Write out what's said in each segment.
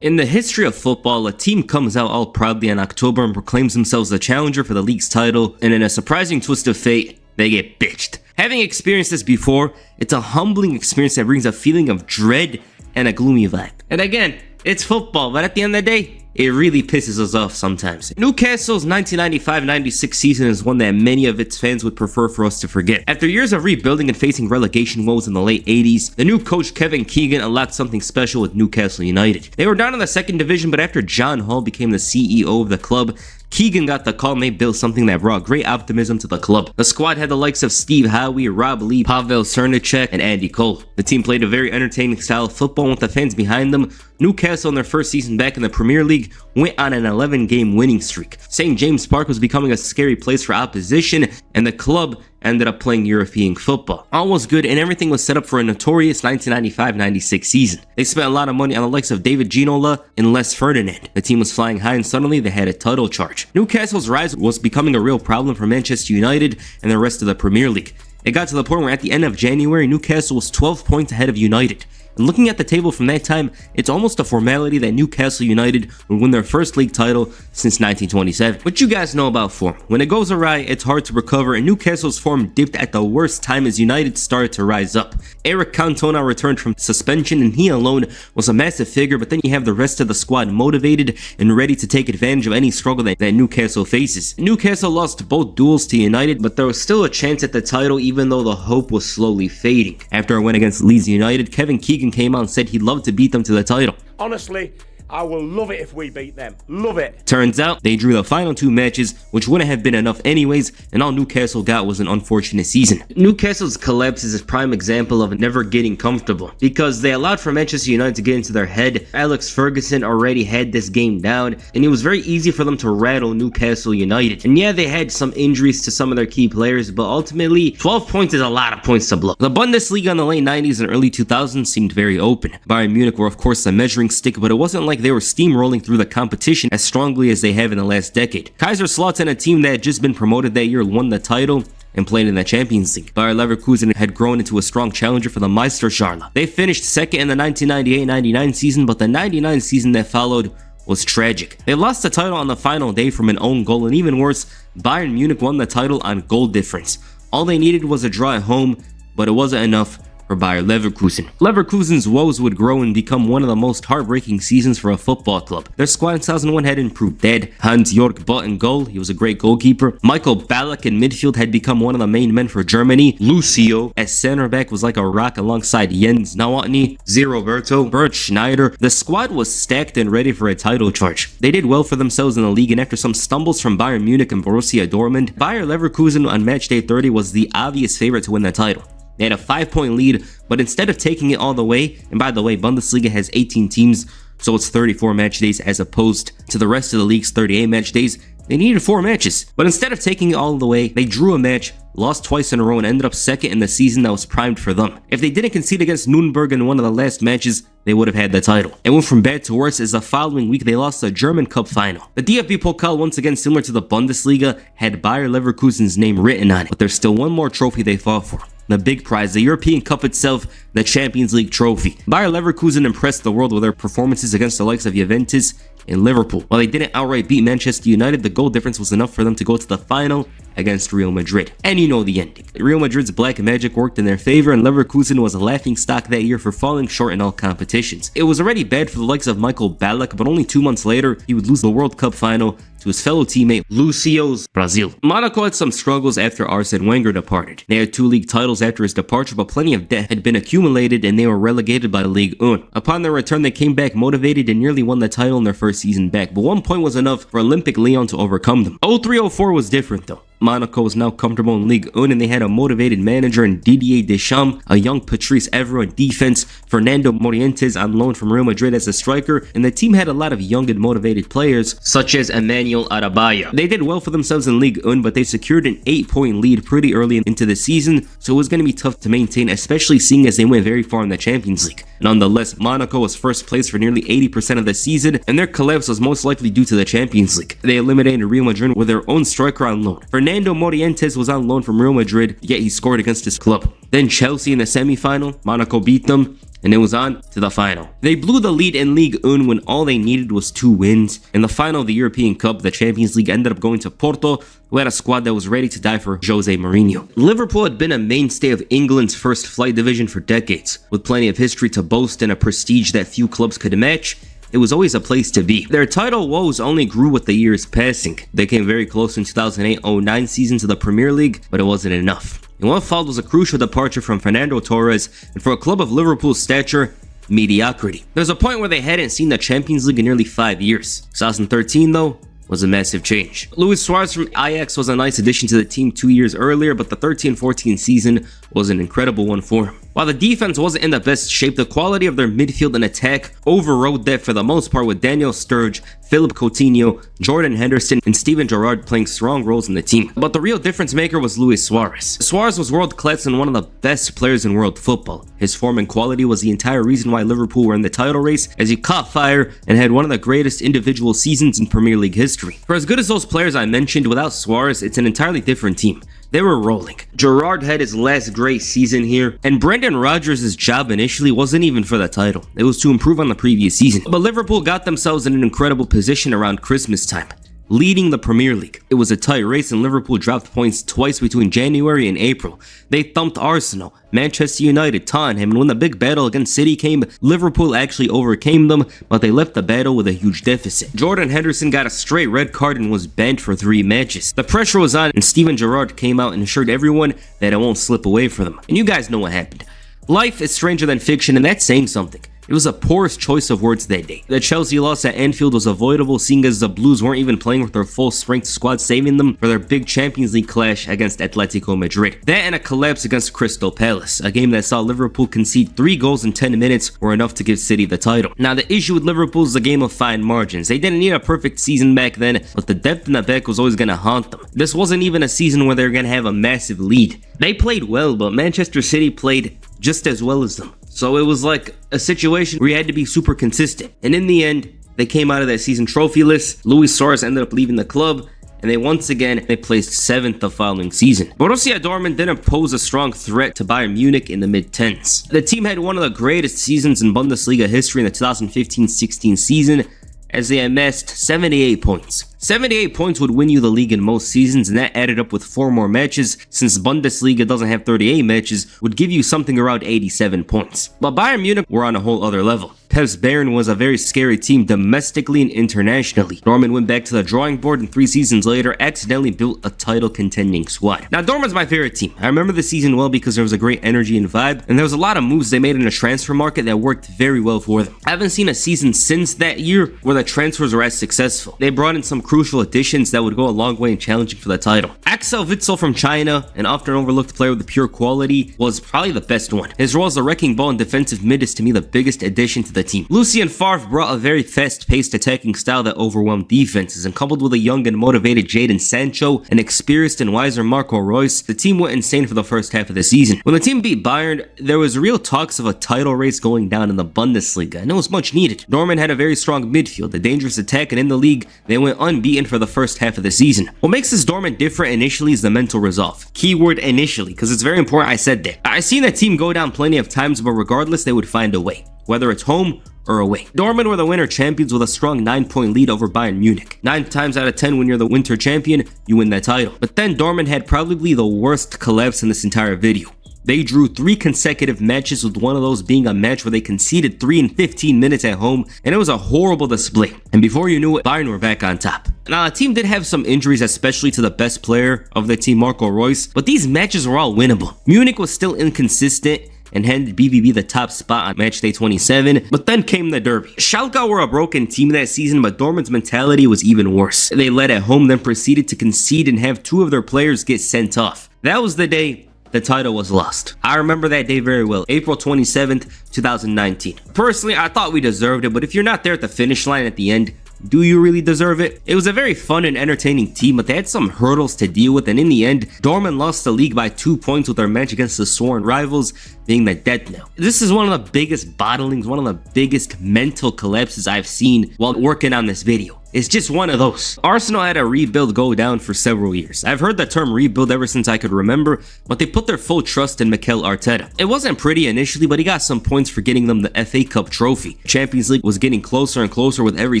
In the history of football, a team comes out all proudly in October and proclaims themselves the challenger for the league's title, and in a surprising twist of fate, they get bitched. Having experienced this before, it's a humbling experience that brings a feeling of dread and a gloomy vibe. And again, it's football, but at the end of the day, it really pisses us off sometimes. Newcastle's 1995-96 season is one that many of its fans would prefer for us to forget. After years of rebuilding and facing relegation woes in the late 80s, the new coach Kevin Keegan unlocked something special with Newcastle United. They were down in the second division, but after John Hall became the CEO of the club, Keegan got the call and they built something that brought great optimism to the club. The squad had the likes of Steve Howe, Rob Lee, Pavel Cernicek, and Andy Cole. The team played a very entertaining style of football with the fans behind them. Newcastle in their first season back in the Premier League went on an 11-game winning streak. St. James Park was becoming a scary place for opposition, and the club ended up playing European football. All was good and everything was set up for a notorious 1995-96 season. They spent a lot of money on the likes of David Ginola and Les Ferdinand. The team was flying high and suddenly they had a title charge. Newcastle's rise was becoming a real problem for Manchester United and the rest of the Premier League. It got to the point where at the end of January, Newcastle was 12 points ahead of United. And looking at the table from that time, it's almost a formality that Newcastle United would win their first league title since 1927. But you guys know about form. When it goes awry, it's hard to recover, and Newcastle's form dipped at the worst time as United started to rise up. Eric Cantona returned from suspension, and he alone was a massive figure, but then you have the rest of the squad motivated and ready to take advantage of any struggle that Newcastle faces. Newcastle lost both duels to United, but there was still a chance at the title even though the hope was slowly fading. After a win against Leeds United, Kevin Keegan came out and said he'd love to beat them to the title. Honestly, I will love it if we beat them. Love it. Turns out, they drew the final two matches, which wouldn't have been enough anyways, and all Newcastle got was an unfortunate season. Newcastle's collapse is a prime example of never getting comfortable, because they allowed for Manchester United to get into their head. Alex Ferguson already had this game down, and it was very easy for them to rattle Newcastle United. And yeah, they had some injuries to some of their key players, but ultimately, 12 points is a lot of points to blow. The Bundesliga in the late 90s and early 2000s seemed very open. Bayern Munich were of course the measuring stick, but it wasn't like they were steamrolling through the competition as strongly as they have in the last decade. Kaiserslautern, a team that had just been promoted that year, won the title and played in the Champions League. Bayer Leverkusen had grown into a strong challenger for the Meisterschale. They finished second in the 1998-99 season, but the 99 season that followed was tragic. They lost the title on the final day from an own goal, and even worse, Bayern Munich won the title on goal difference. All they needed was a draw at home, but it wasn't enough for Bayer Leverkusen. Leverkusen's woes would grow and become one of the most heartbreaking seasons for a football club. Their squad in 2001 had improved. They had Hans-Jörg Butt in goal, he was a great goalkeeper. Michael Ballack in midfield had become one of the main men for Germany. Lucio as center back was like a rock alongside Jens Nowotny, Roberto, Bert Schneider. The squad was stacked and ready for a title charge. They did well for themselves in the league, and after some stumbles from Bayern Munich and Borussia Dortmund, Bayer Leverkusen on match day 30 was the obvious favorite to win the title. They had a 5-point lead, but instead of taking it all the way, and by the way, Bundesliga has 18 teams, so it's 34 match days as opposed to the rest of the league's 38 match days, they needed 4 matches. But instead of taking it all the way, they drew a match, lost twice in a row, and ended up second in the season that was primed for them. If they didn't concede against Nuremberg in one of the last matches, they would have had the title. It went from bad to worse as the following week they lost the German Cup final. The DFB Pokal, once again similar to the Bundesliga, had Bayer Leverkusen's name written on it, but there's still one more trophy they fought for. The big prize, the European Cup itself, the Champions League trophy. Bayer Leverkusen impressed the world with their performances against the likes of Juventus and Liverpool. While they didn't outright beat Manchester United, the goal difference was enough for them to go to the final against Real Madrid. And you know the ending. Real Madrid's black magic worked in their favor, and Leverkusen was a laughingstock that year for falling short in all competitions. It was already bad for the likes of Michael Ballack, but only 2 months later, he would lose the World Cup final to his fellow teammate Lucio's Brazil. Monaco had some struggles after Arsene Wenger departed. They had 2 league titles after his departure, but plenty of debt had been accumulated and they were relegated by Ligue 1. Upon their return, they came back motivated and nearly won the title in their first season back, but 1 point was enough for Olympique Lyon to overcome them. 03-04 was different though. Monaco was now comfortable in Ligue 1 and they had a motivated manager in Didier Deschamps, a young Patrice Evra in defense, Fernando Morientes on loan from Real Madrid as a striker, and the team had a lot of young and motivated players such as Emmanuel Adebayo. They did well for themselves in Ligue 1, but they secured an 8-point lead pretty early into the season, so it was going to be tough to maintain, especially seeing as they went very far in the Champions League. Nonetheless, Monaco was first place for nearly 80% of the season, and their collapse was most likely due to the Champions League. They eliminated Real Madrid with their own striker on loan. Fernando Morientes was on loan from Real Madrid, yet he scored against his club. Then Chelsea in the semi-final, Monaco beat them, and it was on to the final. They blew the lead in Ligue 1 when all they needed was 2 wins. In the final of the European Cup, the Champions League ended up going to Porto, who had a squad that was ready to die for Jose Mourinho. Liverpool had been a mainstay of England's first flight division for decades, with plenty of history to boast and a prestige that few clubs could match. It was always a place to be. Their title woes only grew with the years passing. They came very close in 2008-09 season to the Premier League, but it wasn't enough. And what followed was a crucial departure from Fernando Torres, and for a club of Liverpool's stature, mediocrity. There's a point where they hadn't seen the Champions League in nearly 5 years. 2013 though, was a massive change. Luis Suarez from Ajax was a nice addition to the team 2 years earlier, but the 13-14 season was an incredible one for him. While the defense wasn't in the best shape, the quality of their midfield and attack overrode that for the most part, with Daniel Sturridge, Philippe Coutinho, Jordan Henderson, and Steven Gerrard playing strong roles in the team. But the real difference maker was Luis Suarez. Suarez was world class and one of the best players in world football. His form and quality was the entire reason why Liverpool were in the title race, as he caught fire and had one of the greatest individual seasons in Premier League history. For as good as those players I mentioned, without Suarez, it's an entirely different team. They were rolling. Gerrard had his last great season here, and Brendan Rodgers' job initially wasn't even for the title. It was to improve on the previous season. But Liverpool got themselves in an incredible position around Christmas time, leading the Premier League. It was a tight race and Liverpool dropped points twice between January and April. They thumped Arsenal, Manchester United, Tottenham, and when the big battle against City came, Liverpool actually overcame them, but they left the battle with a huge deficit. Jordan Henderson got a straight red card and was banned for 3 matches. The pressure was on and Steven Gerrard came out and assured everyone that it won't slip away for them. And you guys know what happened. Life is stranger than fiction, and that's saying something. It was a poorest choice of words that day. The Chelsea loss at Anfield was avoidable, seeing as the Blues weren't even playing with their full strength squad, saving them for their big Champions League clash against Atletico Madrid. That and a collapse against Crystal Palace, a game that saw Liverpool concede 3 goals in 10 minutes were enough to give City the title. Now the issue with Liverpool is a game of fine margins. They didn't need a perfect season back then, but the depth in the back was always going to haunt them. This wasn't even a season where they were going to have a massive lead. They played well, but Manchester City played just as well as them. So it was like a situation where you had to be super consistent. And in the end, they came out of that season trophyless. Luis Suarez ended up leaving the club, and they placed 7th the following season. Borussia Dortmund didn't pose a strong threat to Bayern Munich in the mid-10s. The team had one of the greatest seasons in Bundesliga history in the 2015-16 season, as they amassed 78 points. 78 points would win you the league in most seasons, and that added up with 4 more matches, since Bundesliga doesn't have 38 matches, would give you something around 87 points. But Bayern Munich were on a whole other level. Pep's Bayern was a very scary team domestically and internationally. Dortmund went back to the drawing board and 3 seasons later accidentally built a title contending squad. Now Dortmund's my favorite team. I remember the season well because there was a great energy and vibe, and there was a lot of moves they made in the transfer market that worked very well for them. I haven't seen a season since that year where the transfers were as successful. They brought in some crucial additions that would go a long way in challenging for the title. Axel Witsel from China, an often overlooked player with pure quality, was probably the best one. His role as a wrecking ball and defensive mid is to me the biggest addition to the team. Lucien Favre brought a very fast-paced attacking style that overwhelmed defenses, and coupled with a young and motivated Jadon Sancho, an experienced and wiser Marco Reus, the team went insane for the first half of the season. When the team beat Bayern, there was real talks of a title race going down in the Bundesliga, and it was much needed. Dortmund had a very strong midfield, a dangerous attack, and in the league, they went unbeaten for the first half of the season. What makes this Dortmund different initially is the mental resolve. Keyword initially, because it's very important I said that. I've seen that team go down plenty of times, but regardless, they would find a way, whether it's home or away. Dortmund were the winter champions with a strong 9-point lead over Bayern Munich. 9 times out of 10 when you're the winter champion, you win that title. But then Dortmund had probably the worst collapse in this entire video. They drew 3 consecutive matches, with one of those being a match where they conceded 3 in 15 minutes at home, and it was a horrible display. And before you knew it, Bayern were back on top. Now, the team did have some injuries, especially to the best player of the team, Marco Reus, but these matches were all winnable. Munich was still inconsistent and handed BVB the top spot on matchday 27, but then came the derby. Schalke were a broken team that season, but Dortmund's mentality was even worse. They led at home, then proceeded to concede and have 2 of their players get sent off. That was the day the title was lost. I remember that day very well, April 27th, 2019. Personally, I thought we deserved it, but if you're not there at the finish line at the end, do you really deserve it? It was a very fun and entertaining team, but they had some hurdles to deal with, and in the end, Dortmund lost the league by 2 points, with their match against the sworn rivals being the death knell. This is one of the biggest bottlings, one of the biggest mental collapses I've seen while working on this video. It's just one of those. Arsenal had a rebuild go down for several years. I've heard the term rebuild ever since I could remember, but they put their full trust in Mikel Arteta. It wasn't pretty initially, but he got some points for getting them the FA Cup trophy. Champions League was getting closer and closer with every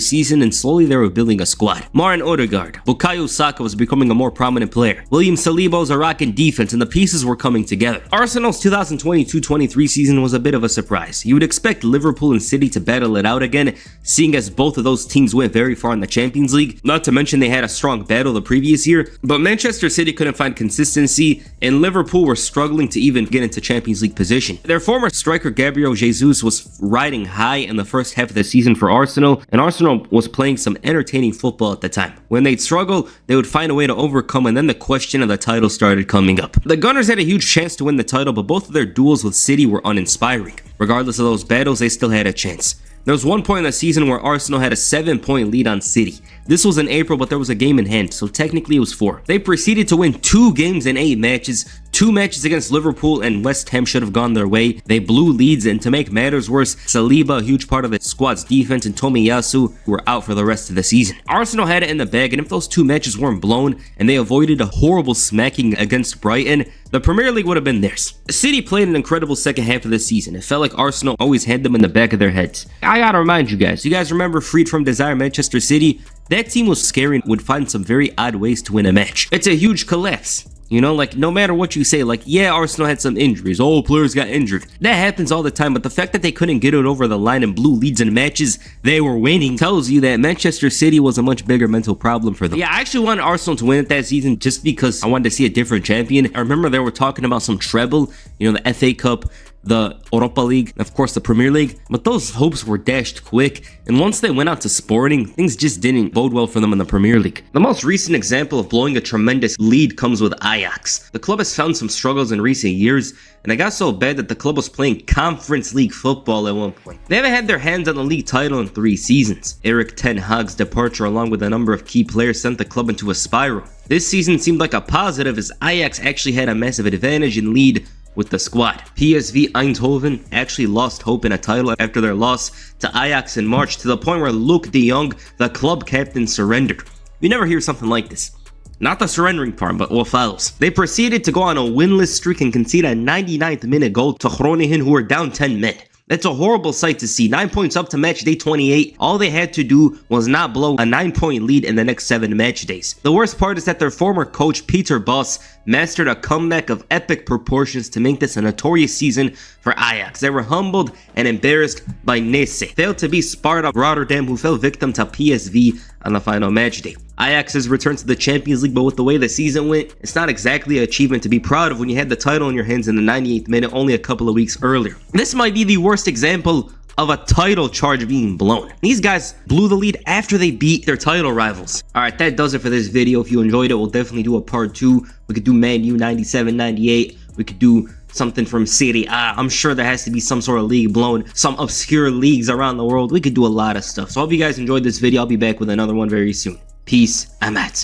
season, and slowly they were building a squad. Martin Odegaard, Bukayo Saka was becoming a more prominent player. William Saliba was a rocking defense, and the pieces were coming together. Arsenal's 2022-23 season was a bit of a surprise. You would expect Liverpool and City to battle it out again, seeing as both of those teams went very far in the Champions League. Not to mention they had a strong battle the previous year, but Manchester City couldn't find consistency, and Liverpool were struggling to even get into Champions League position. Their former striker Gabriel Jesus was riding high in the first half of the season for Arsenal, and Arsenal was playing some entertaining football at the time. When they'd struggle, they would find a way to overcome, and then the question of the title started coming up. The Gunners had a huge chance to win the title, but both of their duels with City were uninspiring. Regardless of those battles, they still had a chance. There was one point in the season where Arsenal had a 7-point lead on City. This was in April, but there was a game in hand, so technically it was 4. They proceeded to win 2 games in 8 matches. 2 matches against Liverpool and West Ham should have gone their way. They blew leads, and to make matters worse, Saliba, a huge part of the squad's defense, and Tomiyasu were out for the rest of the season. Arsenal had it in the bag, and if those 2 matches weren't blown and they avoided a horrible smacking against Brighton, the Premier League would have been theirs. City played an incredible second half of the season. It felt like Arsenal always had them in the back of their heads. I gotta remind you guys remember Freed from Desire Manchester City? That team was scary and would find some very odd ways to win a match. It's a huge collapse. You know, like, no matter what you say, like, yeah, Arsenal had some injuries. Oh, players got injured. That happens all the time, but the fact that they couldn't get it over the line and blew leads in matches they were winning tells you that Manchester City was a much bigger mental problem for them. Yeah, I actually wanted Arsenal to win it that season just because I wanted to see a different champion. I remember they were talking about some treble, you know, the FA Cup, the Europa League, of course the Premier League, but those hopes were dashed quick, and once they went out to Sporting, things just didn't bode well for them in the Premier League. The most recent example of blowing a tremendous lead comes with Ajax. The club has found some struggles in recent years, and it got so bad that the club was playing Conference League football at one point. They haven't had their hands on the league title in 3 seasons. Erik ten Hag's departure along with a number of key players sent the club into a spiral. This season seemed like a positive as Ajax actually had a massive advantage and lead with the squad. PSV Eindhoven actually lost hope in a title after their loss to Ajax in March, to the point where Luc de Jong, the club captain, surrendered. You never hear something like this. Not the surrendering part, but what follows. They proceeded to go on a winless streak and concede a 99th minute goal to Groningen, who were down 10 men. That's a horrible sight to see. 9 points up to match day 28. All they had to do was not blow a 9-point lead in the next 7 match days. The worst part is that their former coach Peter Bosz mastered a comeback of epic proportions to make this a notorious season for Ajax. They were humbled and embarrassed by Nece. Failed to beat Sparta Rotterdam, who fell victim to PSV on the final match day. Ajax has returned to the Champions League, but with the way the season went, it's not exactly an achievement to be proud of when you had the title in your hands in the 98th minute only a couple of weeks earlier. This might be the worst example of a title charge being blown. These guys blew the lead after they beat their title rivals. Alright, that does it for this video. If you enjoyed it, we'll definitely do a part 2. We could do Man U 97-98. We could do something from Serie A. I'm sure there has to be some sort of league blown, some obscure leagues around the world. We could do a lot of stuff. So I hope you guys enjoyed this video. I'll be back with another one very soon. Peace. I'm out.